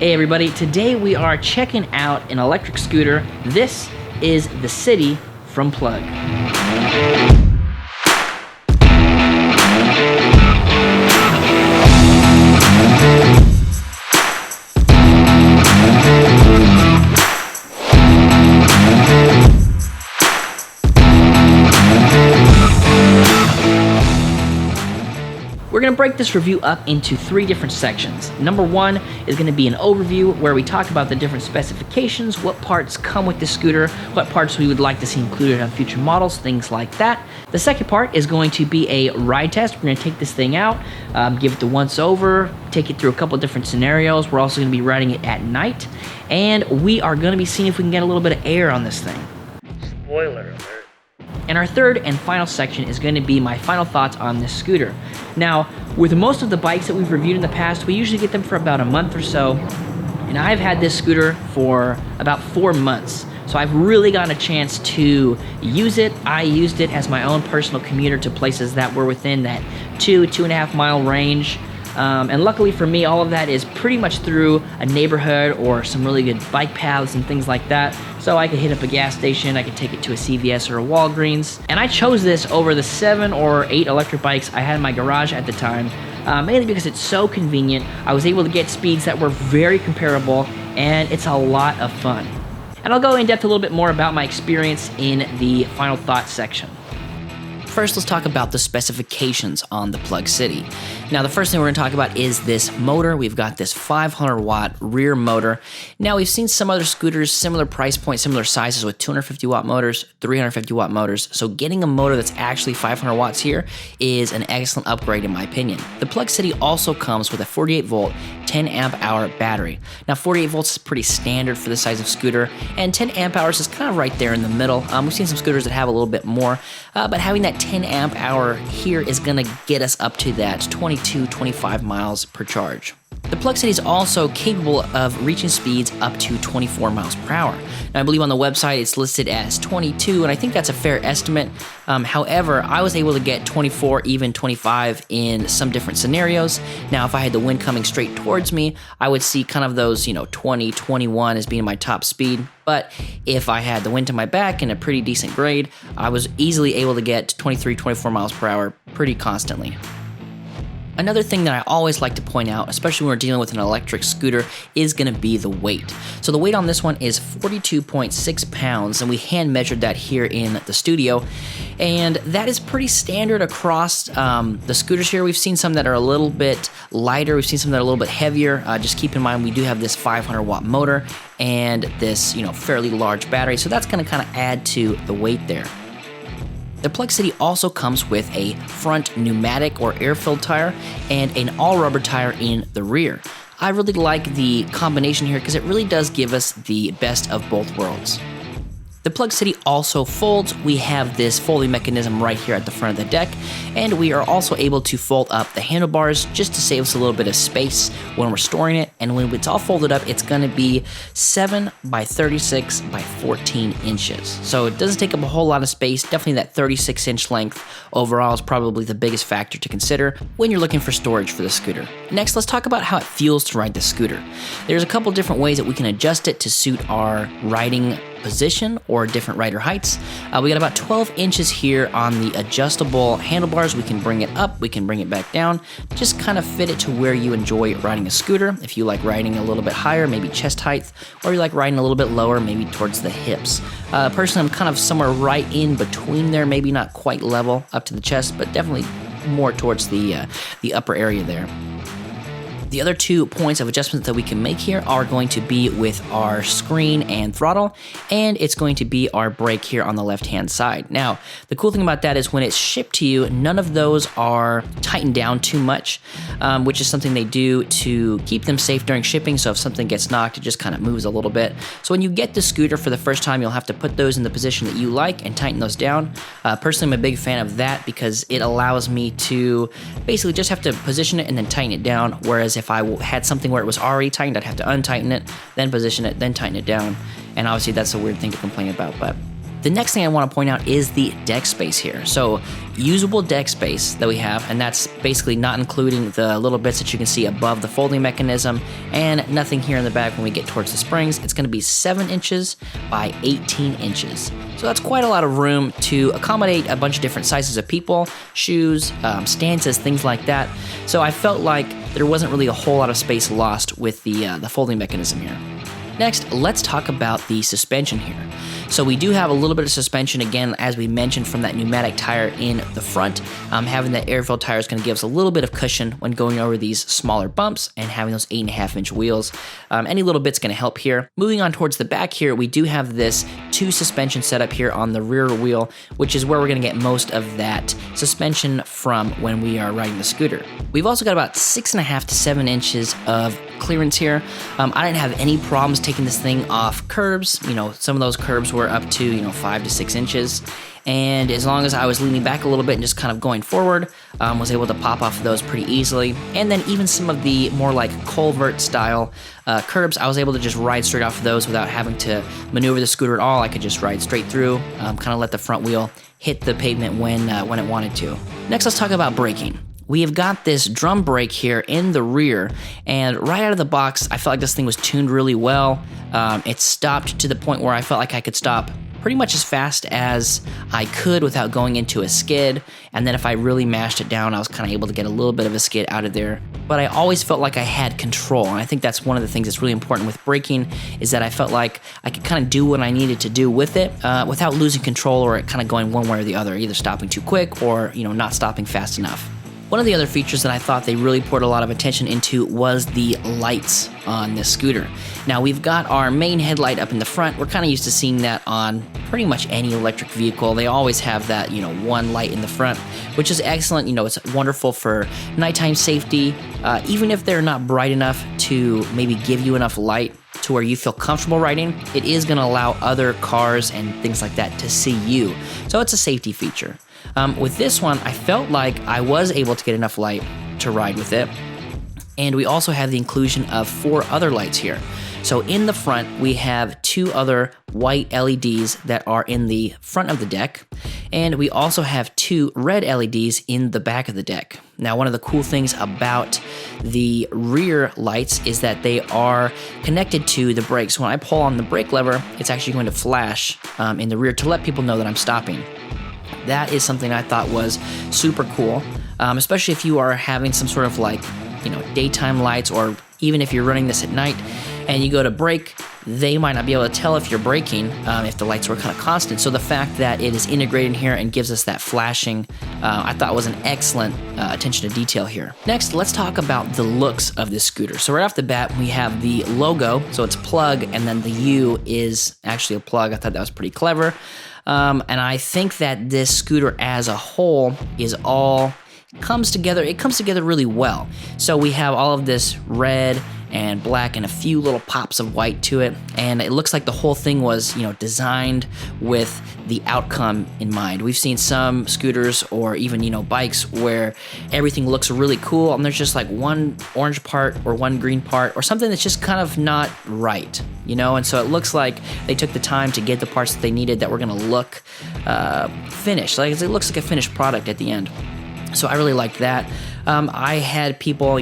Hey everybody, today we are checking out an electric scooter. This is the City from Plug. We're going to break this review up into three different sections. Number one is going to be an overview where we talk about the different specifications, what parts come with the scooter, what parts we would like to see included on future models, things like that. The second part is going to be a ride test. We're going to take this thing out, give it the once over, take it through a couple different scenarios. We're also going to be riding it at night, and we are going to be seeing if we can get a little bit of air on this thing. Spoiler alert. And our third and final section is going to be my final thoughts on this scooter. Now, with most of the bikes that we've reviewed in the past, we usually get them for about a month or so, and I've had this scooter for about 4 months. So I've really gotten a chance to use it. I used it as my own personal commuter to places that were within that 2.5 mile range. And luckily for me, all of that is pretty much through a neighborhood or some really good bike paths and things like that. So I could hit up a gas station, I could take it to a CVS or a Walgreens. And I chose this over the 7 or 8 electric bikes I had in my garage at the time, mainly because it's so convenient. I was able to get speeds that were very comparable, and it's a lot of fun. And I'll go in depth a little bit more about my experience in the final thoughts section. First, let's talk about the specifications on the Plug City. Now, the first thing we're going to talk about is this motor. We've got this 500 watt rear motor. Now, we've seen some other scooters, similar price point, similar sizes with 250 watt motors, 350 watt motors. So getting a motor that's actually 500 watts here is an excellent upgrade in my opinion. The Plug City also comes with a 48 volt, 10 amp hour battery. Now, 48 volts is pretty standard for this size of scooter, and 10 amp hours is kind of right there in the middle. We've seen some scooters that have a little bit more, but having that 10 amp hour here is going to get us up to that 22-25 miles per charge. The Plug City is also capable of reaching speeds up to 24 miles per hour. Now, I believe on the website it's listed as 22, and I think that's a fair estimate. However, I was able to get 24, even 25 in some different scenarios. Now, if I had the wind coming straight towards me, I would see kind of those, 20, 21 as being my top speed. But if I had the wind to my back in a pretty decent grade, I was easily able to get 23, 24 miles per hour pretty constantly. Another thing that I always like to point out, especially when we're dealing with an electric scooter, is going to be the weight. So the weight on this one is 42.6 pounds, and we hand measured that here in the studio. And that is pretty standard across the scooters here. We've seen some that are a little bit lighter. We've seen some that are a little bit heavier. Just keep in mind we do have this 500 watt motor and this, fairly large battery. So that's going to kind of add to the weight there. The Plug City also comes with a front pneumatic or air-filled tire and an all-rubber tire in the rear. I really like the combination here because it really does give us the best of both worlds. The Plug City also folds. We have this folding mechanism right here at the front of the deck, and we are also able to fold up the handlebars just to save us a little bit of space when we're storing it. And when it's all folded up, it's going to be 7 by 36 by 14 inches. So it doesn't take up a whole lot of space. Definitely that 36-inch length overall is probably the biggest factor to consider when you're looking for storage for the scooter. Next, let's talk about how it feels to ride the scooter. There's a couple different ways that we can adjust it to suit our riding position or different rider heights. We got about 12 inches here on the adjustable handlebars. We can bring it up, we can bring it back down, just kind of fit it to where you enjoy riding a scooter. If you like riding a little bit higher, maybe chest height, or you like riding a little bit lower, maybe towards the hips. Personally, I'm kind of somewhere right in between there, maybe not quite level up to the chest, but definitely more towards the upper area there. The other 2 points of adjustment that we can make here are going to be with our screen and throttle, and it's going to be our brake here on the left-hand side. Now, the cool thing about that is when it's shipped to you, none of those are tightened down too much, which is something they do to keep them safe during shipping. So if something gets knocked, it just kind of moves a little bit. So when you get the scooter for the first time, you'll have to put those in the position that you like and tighten those down. Personally, I'm a big fan of that because it allows me to basically just have to position it and then tighten it down, whereas if I had something where it was already tightened, I'd have to untighten it, then position it, then tighten it down. And obviously that's a weird thing to complain about, but The next thing I want to point out is the deck space here. So usable deck space that we have, and that's basically not including the little bits that you can see above the folding mechanism and nothing here in the back when we get towards the springs. It's going to be 7 inches by 18 inches. So that's quite a lot of room to accommodate a bunch of different sizes of people, shoes, stances, things like that. So I felt like there wasn't really a whole lot of space lost with the folding mechanism here. Next, let's talk about the suspension here. So we do have a little bit of suspension, again, as we mentioned, from that pneumatic tire in the front. Having that air-filled tire is going to give us a little bit of cushion when going over these smaller bumps, and having those 8.5-inch wheels. Any little bit's going to help here. Moving on towards the back here, we do have this 2 suspension setup here on the rear wheel, which is where we're going to get most of that suspension from when we are riding the scooter. We've also got about 6.5 to 7 inches of clearance here. I didn't have any problems taking this thing off curbs. Some of those curbs were up to 5 to 6 inches, and as long as I was leaning back a little bit and just kind of going forward, was able to pop off of those pretty easily. And then even some of the more like culvert style curbs, I was able to just ride straight off of those without having to maneuver the scooter at all. I could just ride straight through, kind of let the front wheel hit the pavement when it wanted to. Next, let's talk about braking. We have got this drum brake here in the rear, and right out of the box, I felt like this thing was tuned really well. It stopped to the point where I felt like I could stop pretty much as fast as I could without going into a skid, and then if I really mashed it down, I was kind of able to get a little bit of a skid out of there. But I always felt like I had control, and I think that's one of the things that's really important with braking, is that I felt like I could kind of do what I needed to do with it without losing control or it kind of going one way or the other, either stopping too quick or not stopping fast enough. One of the other features that I thought they really poured a lot of attention into was the lights on this scooter. Now, we've got our main headlight up in the front. We're kind of used to seeing that on pretty much any electric vehicle. They always have that, one light in the front, which is excellent. It's wonderful for nighttime safety, even if they're not bright enough to maybe give you enough light to where you feel comfortable riding. It is going to allow other cars and things like that to see you. So it's a safety feature. With this one, I felt like I was able to get enough light to ride with it. And we also have the inclusion of 4 other lights here. So in the front, we have 2 other white LEDs that are in the front of the deck. And we also have 2 red LEDs in the back of the deck. Now, one of the cool things about the rear lights is that they are connected to the brakes. When I pull on the brake lever, it's actually going to flash in the rear to let people know that I'm stopping. That is something I thought was super cool, especially if you are having some sort of daytime lights, or even if you're running this at night and you go to brake, they might not be able to tell if you're braking if the lights were kind of constant. So the fact that it is integrated in here and gives us that flashing, I thought was an excellent attention to detail here. Next, let's talk about the looks of this scooter. So right off the bat, we have the logo. So it's plug, and then the U is actually a plug. I thought that was pretty clever. And I think that this scooter as a whole comes together really well. So we have all of this red and black and a few little pops of white to it, and it looks like the whole thing was designed with the outcome in mind. We've seen some scooters or even bikes where everything looks really cool and there's just like one orange part or one green part or something that's just kind of not right, and so it looks like they took the time to get the parts that they needed that were going to look finished. Like, it looks like a finished product at the end. So I really liked that. I had people,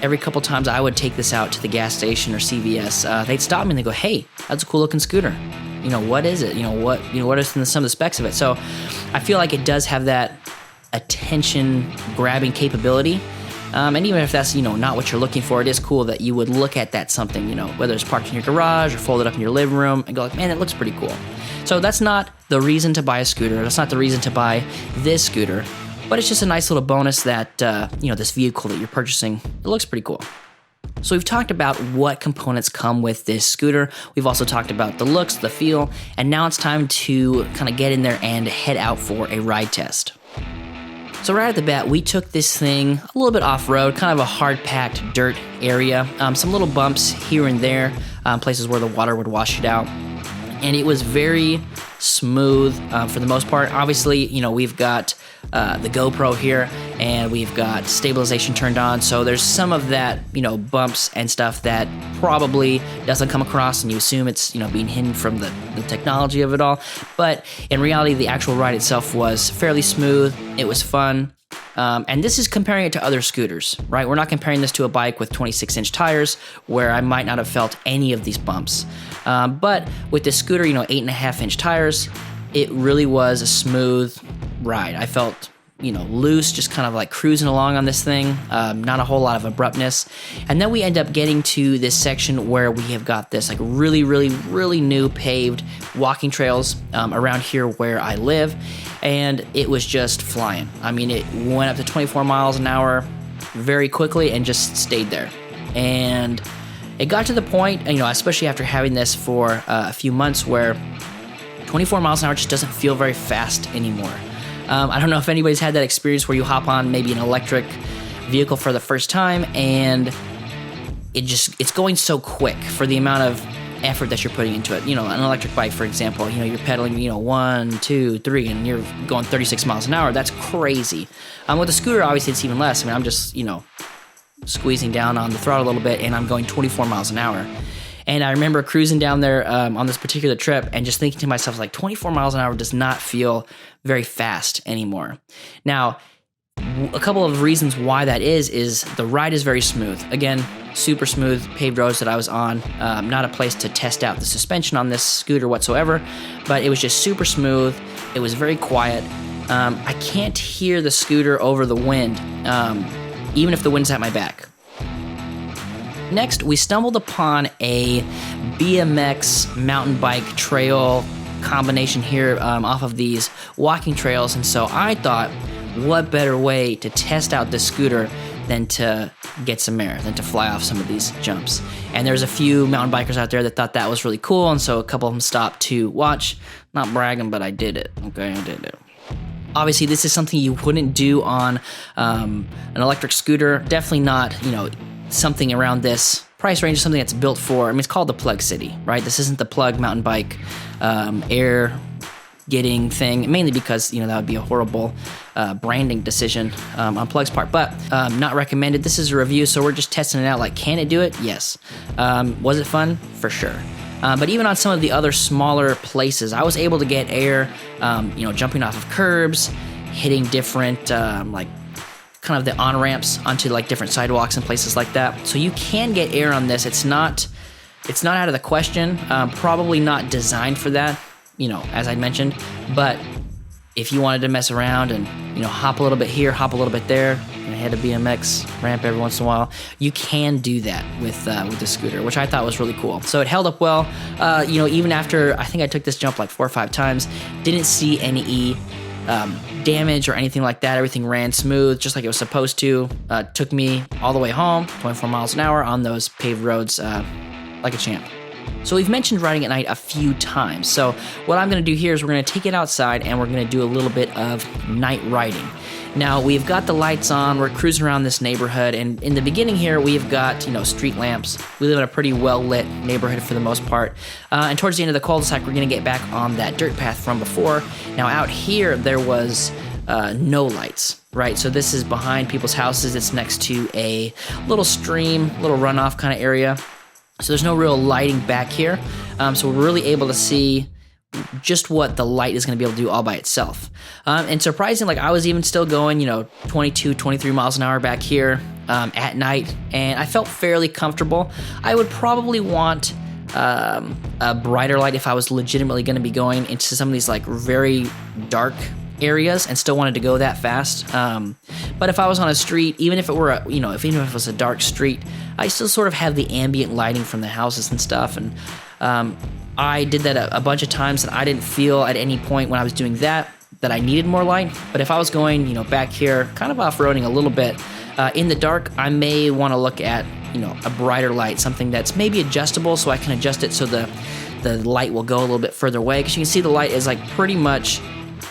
every couple times I would take this out to the gas station or CVS, they'd stop me and they go, "Hey, that's a cool looking scooter. What is it? What are some of the specs of it?" So I feel like it does have that attention grabbing capability. And even if that's, not what you're looking for, it is cool that you would look at that something, whether it's parked in your garage or folded up in your living room and go like, "Man, that looks pretty cool." So that's not the reason to buy a scooter. That's not the reason to buy this scooter. But it's just a nice little bonus that, this vehicle that you're purchasing, it looks pretty cool. So we've talked about what components come with this scooter. We've also talked about the looks, the feel, and now it's time to kind of get in there and head out for a ride test. So right at the bat, we took this thing a little bit off-road, kind of a hard-packed dirt area, some little bumps here and there, places where the water would wash it out. And it was very smooth for the most part. Obviously, we've got the GoPro here, and we've got stabilization turned on. So there's some of that, bumps and stuff that probably doesn't come across, and you assume it's, being hidden from the technology of it all. But in reality, the actual ride itself was fairly smooth. It was fun. And this is comparing it to other scooters, right? We're not comparing this to a bike with 26-inch tires where I might not have felt any of these bumps. But with this scooter, 8.5-inch tires, it really was a smooth ride. I felt, loose, just kind of like cruising along on this thing, not a whole lot of abruptness. And then we end up getting to this section where we have got this like really, really, really new paved walking trails around here where I live. And it was just flying. I mean, it went up to 24 miles an hour very quickly and just stayed there. And it got to the point, especially after having this for a few months, where 24 miles an hour just doesn't feel very fast anymore. I don't know if anybody's had that experience where you hop on maybe an electric vehicle for the first time and it's going so quick for the amount of effort that you're putting into it. An electric bike, for example, you're pedaling, 1, 2, 3, and you're going 36 miles an hour. That's crazy. With a scooter, obviously, it's even less. I mean, I'm just, squeezing down on the throttle a little bit, and I'm going 24 miles an hour. And I remember cruising down there on this particular trip and just thinking to myself, like, 24 miles an hour does not feel very fast anymore. Now, a couple of reasons why that is the ride is very smooth. Again, super smooth paved roads that I was on. Not a place to test out the suspension on this scooter whatsoever, but it was just super smooth. It was very quiet. I can't hear the scooter over the wind, even if the wind's at my back. Next, we stumbled upon a BMX mountain bike trail combination here off of these walking trails, and so I thought, what better way to test out this scooter than to get some air, than to fly off some of these jumps. And there's a few mountain bikers out there that thought that was really cool, and so a couple of them stopped to watch. Not bragging, but I did it. Okay, I did it. Obviously, this is something you wouldn't do on an electric scooter. Definitely not, something around this price range, something that's built for, it's called the Plug City, right? This isn't the Plug mountain bike air getting thing, mainly because, that would be a horrible branding decision on Plug's part, but not recommended. This is a review, so we're just testing it out. Like, can it do it? Yes. Was it fun? For sure. But even on some of the other smaller places, I was able to get air, jumping off of curbs, hitting different, kind of the on-ramps onto like different sidewalks and places like that. So you can get air on this. It's not out of the question. Probably not designed for that, as I mentioned. But if you wanted to mess around and, hop a little bit here, hop a little bit there, and hit a BMX ramp every once in a while, you can do that with the scooter, which I thought was really cool. So it held up well. Even after, I think I took this jump like 4 or 5 times, didn't see any damage or anything like that. Everything ran smooth, just like it was supposed to. Took me all the way home, 24 miles an hour on those paved roads, like a champ. So we've mentioned riding at night a few times. So what I'm going to do here is we're going to take it outside and we're going to do a little bit of night riding. Now, we've got the lights on, we're cruising around this neighborhood, and in the beginning here, we've got, street lamps. We live in a pretty well-lit neighborhood for the most part. And towards the end of the cul-de-sac, we're going to get back on that dirt path from before. Now, out here, there was no lights, right? So this is behind people's houses. It's next to a little stream, little runoff kind of area. So there's no real lighting back here. So we're really able to see just what the light is going to be able to do all by itself. And surprisingly, I was even still going, 22, 23 miles an hour back here at night, and I felt fairly comfortable. I would probably want a brighter light if I was legitimately going to be going into some of these like very dark areas and still wanted to go that fast. But if I was on a street, even if it were even if it was a dark street, I still sort of have the ambient lighting from the houses and stuff. And I did that a bunch of times, and I didn't feel at any point when I was doing that I needed more light. But if I was going, back here, kind of off-roading a little bit, in the dark, I may want to look at, a brighter light, something that's maybe adjustable so I can adjust it so the light will go a little bit further away. Because you can see the light is like pretty much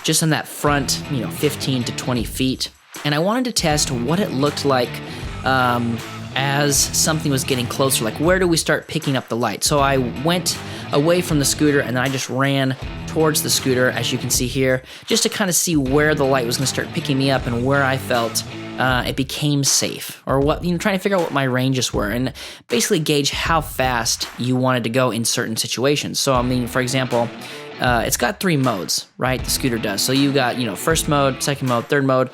just on that front, 15 to 20 feet. And I wanted to test what it looked like as something was getting closer. Like, where do we start picking up the light? So I went away from the scooter and then I just ran towards the scooter, as you can see here, just to kind of see where the light was going to start picking me up and where I felt it became safe, or what, trying to figure out what my ranges were and basically gauge how fast you wanted to go in certain situations. So, I mean, for example, it's got 3 modes, right? The scooter does. So you got, first mode, second mode, third mode.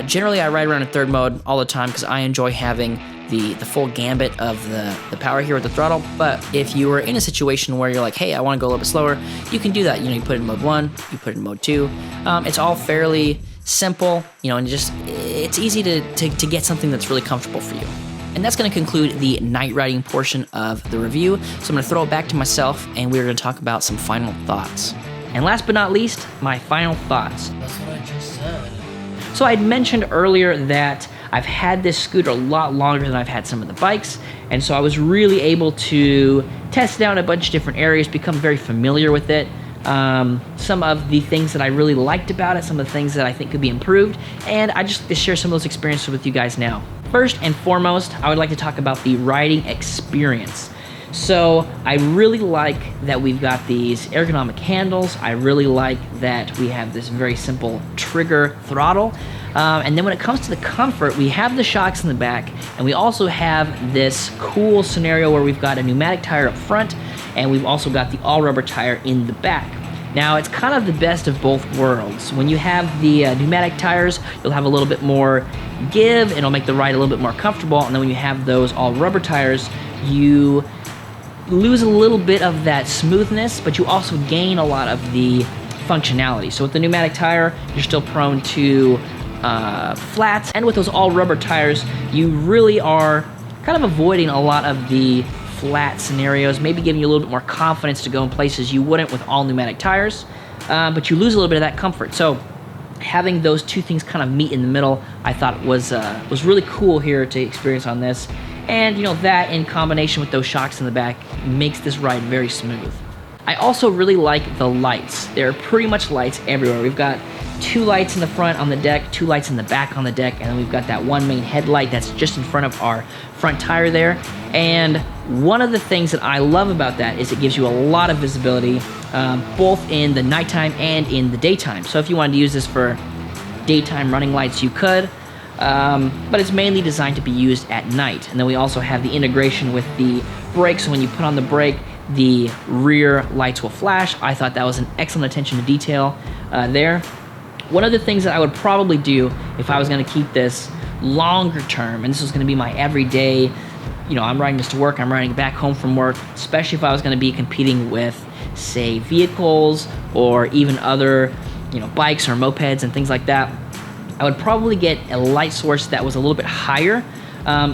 Generally, I ride around in third mode all the time because I enjoy having the full gambit of the power here with the throttle. But if you were in a situation where you're like, hey, I want to go a little bit slower, you can do that. You put it in mode 1, you put it in mode 2. It's all fairly simple, and just it's easy to get something that's really comfortable for you. And that's going to conclude the night riding portion of the review. So I'm going to throw it back to myself, and we're going to talk about some final thoughts. And last but not least, my final thoughts. That's what I just said. So I'd mentioned earlier that I've had this scooter a lot longer than I've had some of the bikes, and so I was really able to test it out in a bunch of different areas, become very familiar with it. Some of the things that I really liked about it, some of the things that I think could be improved, and I just like to share some of those experiences with you guys now. First and foremost, I would like to talk about the riding experience. So I really like that we've got these ergonomic handles. I really like that we have this very simple trigger throttle. And then when it comes to the comfort, we have the shocks in the back, and we also have this cool scenario where we've got a pneumatic tire up front, and we've also got the all-rubber tire in the back. Now, it's kind of the best of both worlds. When you have the pneumatic tires, you'll have a little bit more give, it'll make the ride a little bit more comfortable, and then when you have those all-rubber tires, you lose a little bit of that smoothness, but you also gain a lot of the functionality. So with the pneumatic tire, you're still prone to flats, and with those all-rubber tires, you really are kind of avoiding a lot of the flat scenarios, maybe giving you a little bit more confidence to go in places you wouldn't with all pneumatic tires, but you lose a little bit of that comfort. So having those two things kind of meet in the middle, I thought was really cool here to experience on this. And that in combination with those shocks in the back makes this ride very smooth. I also really like the lights. There are pretty much lights everywhere. We've got 2 lights in the front on the deck, 2 lights in the back on the deck, and then we've got that one main headlight that's just in front of our front tire there. And one of the things that I love about that is it gives you a lot of visibility, both in the nighttime and in the daytime. So if you wanted to use this for daytime running lights, you could, but it's mainly designed to be used at night. And then we also have the integration with the brake, so when you put on the brake, the rear lights will flash. I thought that was an excellent attention to detail there. One of the things that I would probably do if I was going to keep this longer term, and this was going to be my everyday, I'm riding this to work, I'm riding back home from work, especially if I was going to be competing with, say, vehicles or even other, bikes or mopeds and things like that, I would probably get a light source that was a little bit higher.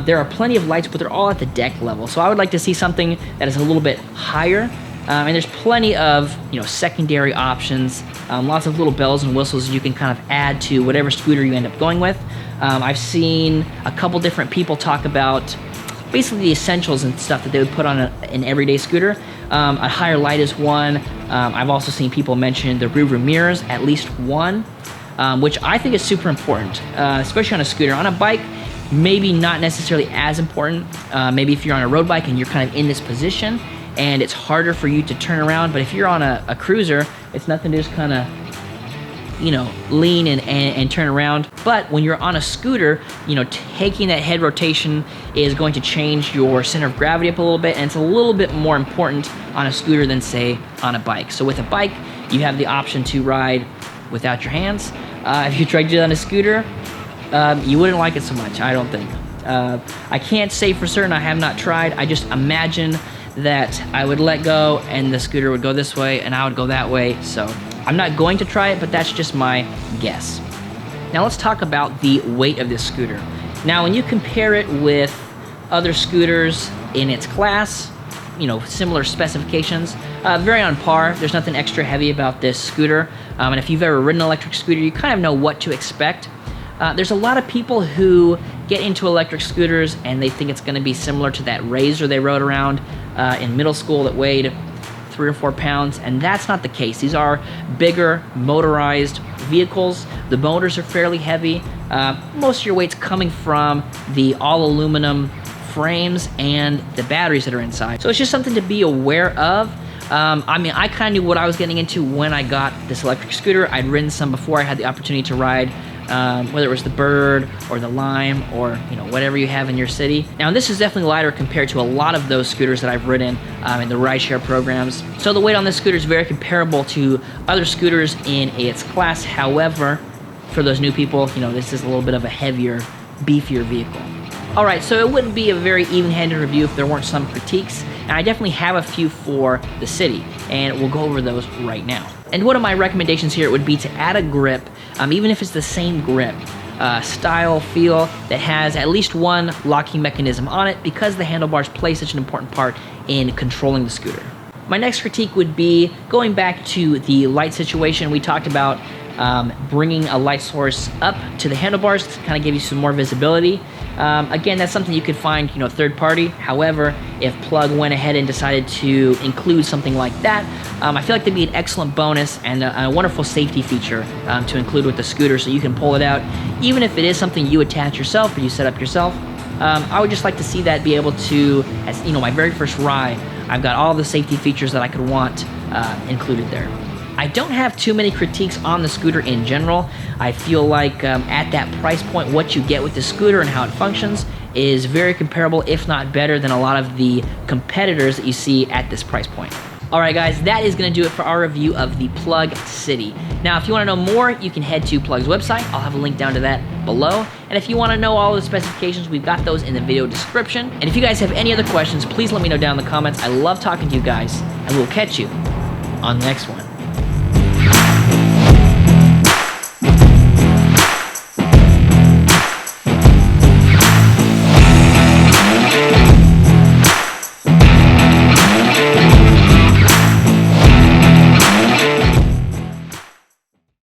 There are plenty of lights, but they're all at the deck level. So I would like to see something that is a little bit higher. And there's plenty of secondary options, lots of little bells and whistles you can kind of add to whatever scooter you end up going with. I've seen a couple different people talk about basically the essentials and stuff that they would put on an everyday scooter. A higher light is one. I've also seen people mention the rear mirrors, at least one, which I think is super important, especially on a scooter. On a bike, maybe not necessarily as important. Maybe if you're on a road bike and you're kind of in this position and it's harder for you to turn around, but if you're on a cruiser, it's nothing to just kind of lean and turn around. But when you're on a scooter, taking that head rotation is going to change your center of gravity up a little bit, and it's a little bit more important on a scooter than, say, on a bike. So with a bike, you have the option to ride without your hands. If you tried to do that on a scooter, you wouldn't like it so much, I don't think. I can't say for certain, I have not tried. I just imagine that I would let go and the scooter would go this way and I would go that way. So I'm not going to try it, but that's just my guess. Now let's talk about the weight of this scooter. Now when you compare it with other scooters in its class, similar specifications, very on par. There's nothing extra heavy about this scooter. And if you've ever ridden an electric scooter, you kind of know what to expect. There's a lot of people who get into electric scooters and they think it's going to be similar to that Razor they rode around in middle school that weighed 3 or 4 pounds, and that's not the case. These are bigger motorized vehicles. The motors are fairly heavy. Most of your weight's coming from the all aluminum frames and the batteries that are inside. So it's just something to be aware of. I mean, I kind of knew what I was getting into when I got this electric scooter. I'd ridden some before. I had the opportunity to ride, whether it was the Bird or the Lime or, you know, whatever you have in your city. Now, this is definitely lighter compared to a lot of those scooters that I've ridden in the rideshare programs. So the weight on this scooter is very comparable to other scooters in its class. However, for those new people, you know, this is a little bit of a heavier, beefier vehicle. All right, so it wouldn't be a very even-handed review if there weren't some critiques, and I definitely have a few for the city, and we'll go over those right now. And one of my recommendations here would be to add a grip, even if it's the same grip, style, feel, that has at least one locking mechanism on it, because the handlebars play such an important part in controlling the scooter. My next critique would be going back to the light situation. We talked about bringing a light source up to the handlebars to kind of give you some more visibility. Again, that's something you could find, you know, third party. However, if Plug went ahead and decided to include something like that, I feel like that'd be an excellent bonus and a wonderful safety feature to include with the scooter, so you can pull it out, even if it is something you attach yourself or you set up yourself. I would just like to see that be able to, as you know, my very first ride, I've got all the safety features that I could want included there. I don't have too many critiques on the scooter in general. I feel like at that price point, what you get with the scooter and how it functions is very comparable, if not better, than a lot of the competitors that you see at this price point. All right, guys, that is going to do it for our review of the Plug City. Now, if you want to know more, you can head to Plug's website. I'll have a link down to that below. And if you want to know all the specifications, we've got those in the video description. And if you guys have any other questions, please let me know down in the comments. I love talking to you guys, and we'll catch you on the next one.